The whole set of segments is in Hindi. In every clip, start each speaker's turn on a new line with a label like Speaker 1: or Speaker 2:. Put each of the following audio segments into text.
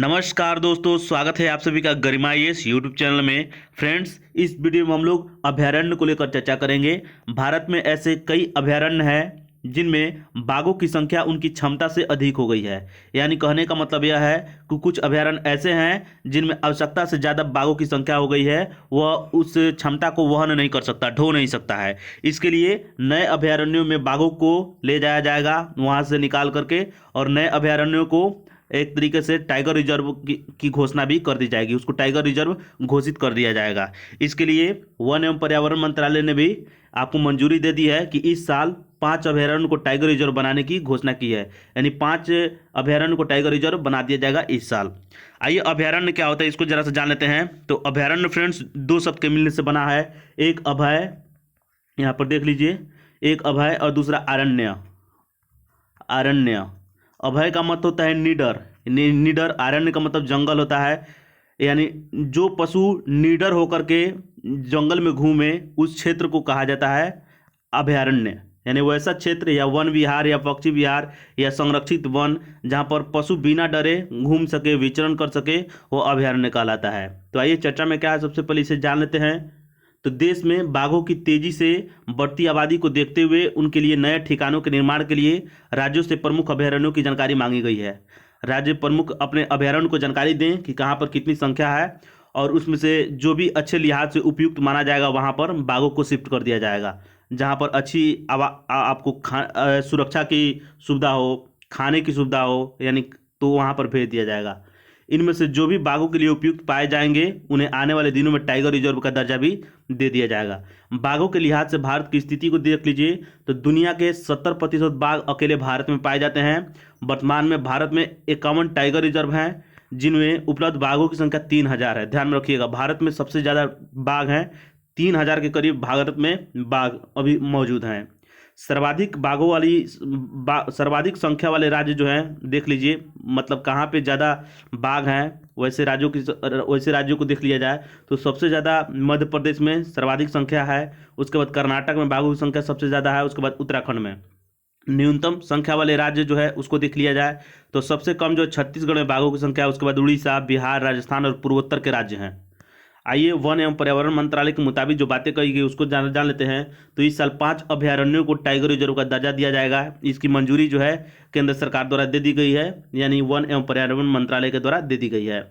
Speaker 1: नमस्कार दोस्तों, स्वागत है आप सभी का गरिमा यस यूट्यूब चैनल में। फ्रेंड्स, इस वीडियो में हम लोग अभयारण्य को लेकर चर्चा करेंगे। भारत में ऐसे कई अभयारण्य हैं जिनमें बाघों की संख्या उनकी क्षमता से अधिक हो गई है। यानी कहने का मतलब यह है कि कुछ अभयारण्य ऐसे हैं जिनमें आवश्यकता से ज़्यादा बाघों की संख्या हो गई है, वह उस क्षमता को वहन नहीं कर सकता, ढो नहीं सकता है। इसके लिए नए अभयारण्यों में बाघों को ले जाया जाएगा वहाँ से निकाल करके, और नए अभयारण्यों को एक तरीके से टाइगर रिजर्व की घोषणा भी कर दी जाएगी, उसको टाइगर रिजर्व घोषित कर दिया जाएगा। इसके लिए वन एवं पर्यावरण मंत्रालय ने भी आपको मंजूरी दे दी है कि इस साल 5 अभयारण्य को टाइगर रिजर्व बनाने की घोषणा की है। यानी 5 अभयारण्य को टाइगर रिजर्व बना दिया जाएगा इस साल। आइए, अभयारण्य क्या होता है इसको जरा सा जान लेते हैं। तो अभयारण्य फ्रेंड्स 2 शब्द के मिलने से बना है। एक अभय, यहाँ पर देख लीजिए, एक अभय और दूसरा अरण्य। अरण्य, अभय का मतलब होता है निडर, निडर। अरण्य का मतलब जंगल होता है। यानी जो पशु निडर होकर के जंगल में घूमे उस क्षेत्र को कहा जाता है अभयारण्य। यानी वैसा क्षेत्र या वन विहार या पक्षी विहार या संरक्षित वन जहाँ पर पशु बिना डरे घूम सके, विचरण कर सके, वो अभयारण्य कहलाता है। तो आइए चर्चा में क्या है, सबसे पहले इसे जान लेते हैं। तो देश में बाघों की तेजी से बढ़ती आबादी को देखते हुए उनके लिए नए ठिकानों के निर्माण के लिए राज्यों से प्रमुख अभयारण्यों की जानकारी मांगी गई है। राज्य प्रमुख अपने अभयारण्य को जानकारी दें कि कहाँ पर कितनी संख्या है, और उसमें से जो भी अच्छे लिहाज से उपयुक्त माना जाएगा वहाँ पर बाघों को शिफ्ट कर दिया जाएगा। जहाँ पर अच्छी आपको सुरक्षा की सुविधा हो, खाने की सुविधा हो, यानी तो वहाँ पर भेज दिया जाएगा। इनमें से जो भी बाघों के लिए उपयुक्त पाए जाएंगे उन्हें आने वाले दिनों में टाइगर रिजर्व का दर्जा भी दे दिया जाएगा। बाघों के लिहाज से भारत की स्थिति को देख लीजिए तो दुनिया के 70% बाघ अकेले भारत में पाए जाते हैं। वर्तमान में भारत में 51 टाइगर रिजर्व हैं जिनमें उपलब्ध बाघों की संख्या 3000 है। ध्यान में रखिएगा, भारत में सबसे ज़्यादा बाघ हैं, 3000 के करीब भारत में बाघ अभी मौजूद हैं। सर्वाधिक बाघों वाली सर्वाधिक संख्या वाले राज्य जो हैं देख लीजिए, मतलब कहाँ पे ज़्यादा बाघ हैं वैसे राज्यों को देख लिया जाए तो सबसे ज़्यादा मध्य प्रदेश में सर्वाधिक संख्या है। उसके बाद कर्नाटक में बाघों की संख्या सबसे ज़्यादा है। उसके बाद उत्तराखंड में न्यूनतम संख्या वाले राज्य जो है उसको देख लिया जाए तो सबसे कम जो छत्तीसगढ़ में बाघों की संख्या है। उसके बाद उड़ीसा, बिहार, राजस्थान और पूर्वोत्तर के राज्य हैं। आइए, वन एवं पर्यावरण मंत्रालय के मुताबिक जो बातें कही गई उसको जान लेते हैं। तो इस साल 5 अभयारण्यों को टाइगर रिजर्व का दर्जा दिया जाएगा। इसकी मंजूरी जो है केंद्र सरकार द्वारा दे दी गई है, यानी वन एवं पर्यावरण मंत्रालय के द्वारा दे दी गई है।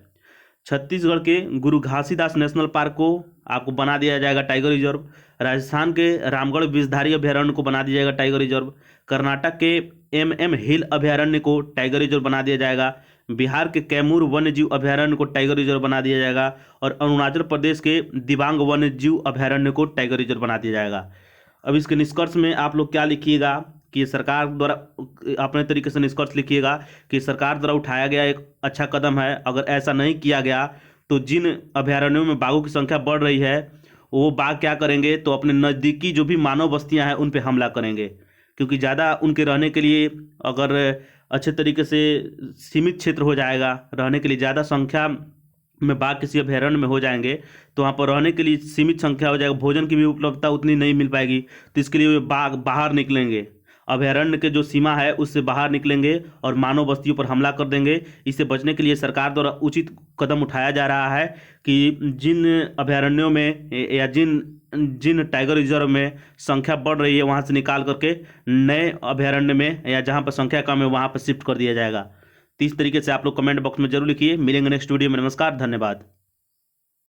Speaker 1: छत्तीसगढ़ के गुरु घासीदास नेशनल पार्क को आपको बना दिया जाएगा टाइगर रिजर्व। राजस्थान के रामगढ़ विषधारी अभयारण्य को बना दिया जाएगा टाइगर रिजर्व। कर्नाटक के एम हिल अभयारण्य को टाइगर रिजर्व बना दिया जाएगा। बिहार के कैमूर वन्यजीव अभयारण्य को टाइगर रिजर्व बना दिया जाएगा। और अरुणाचल प्रदेश के दिबांग वन्यजीव अभयारण्य को टाइगर रिजर्व बना दिया जाएगा। अब इसके निष्कर्ष में आप लोग क्या लिखिएगा कि सरकार द्वारा, अपने तरीके से निष्कर्ष लिखिएगा कि सरकार द्वारा उठाया गया एक अच्छा कदम है। अगर ऐसा नहीं किया गया तो जिन अभयारण्यों में बाघों की संख्या बढ़ रही है वो बाघ क्या करेंगे, तो अपने नज़दीकी जो भी मानव बस्तियां हैं उन पे हमला करेंगे, क्योंकि ज़्यादा उनके रहने के लिए अगर अच्छे तरीके से सीमित क्षेत्र हो जाएगा, रहने के लिए ज़्यादा संख्या में बाघ किसी अभयारण्य में हो जाएंगे तो वहाँ पर रहने के लिए सीमित संख्या हो जाएगा, भोजन की भी उपलब्धता उतनी नहीं मिल पाएगी। तो इसके लिए वे बाघ बाहर निकलेंगे, अभयारण्य के जो सीमा है उससे बाहर निकलेंगे और मानव बस्तियों पर हमला कर देंगे। इससे बचने के लिए सरकार द्वारा उचित कदम उठाया जा रहा है कि जिन अभयारण्यों में या जिन टाइगर रिजर्व में संख्या बढ़ रही है वहाँ से निकाल करके नए अभयारण्य में या जहाँ पर संख्या कम है वहाँ पर शिफ्ट कर दिया जाएगा। तो इस तरीके से आप लोग कमेंट बॉक्स में जरूर लिखिए। मिलेंगे नेक्स्ट वीडियो में। नमस्कार, धन्यवाद।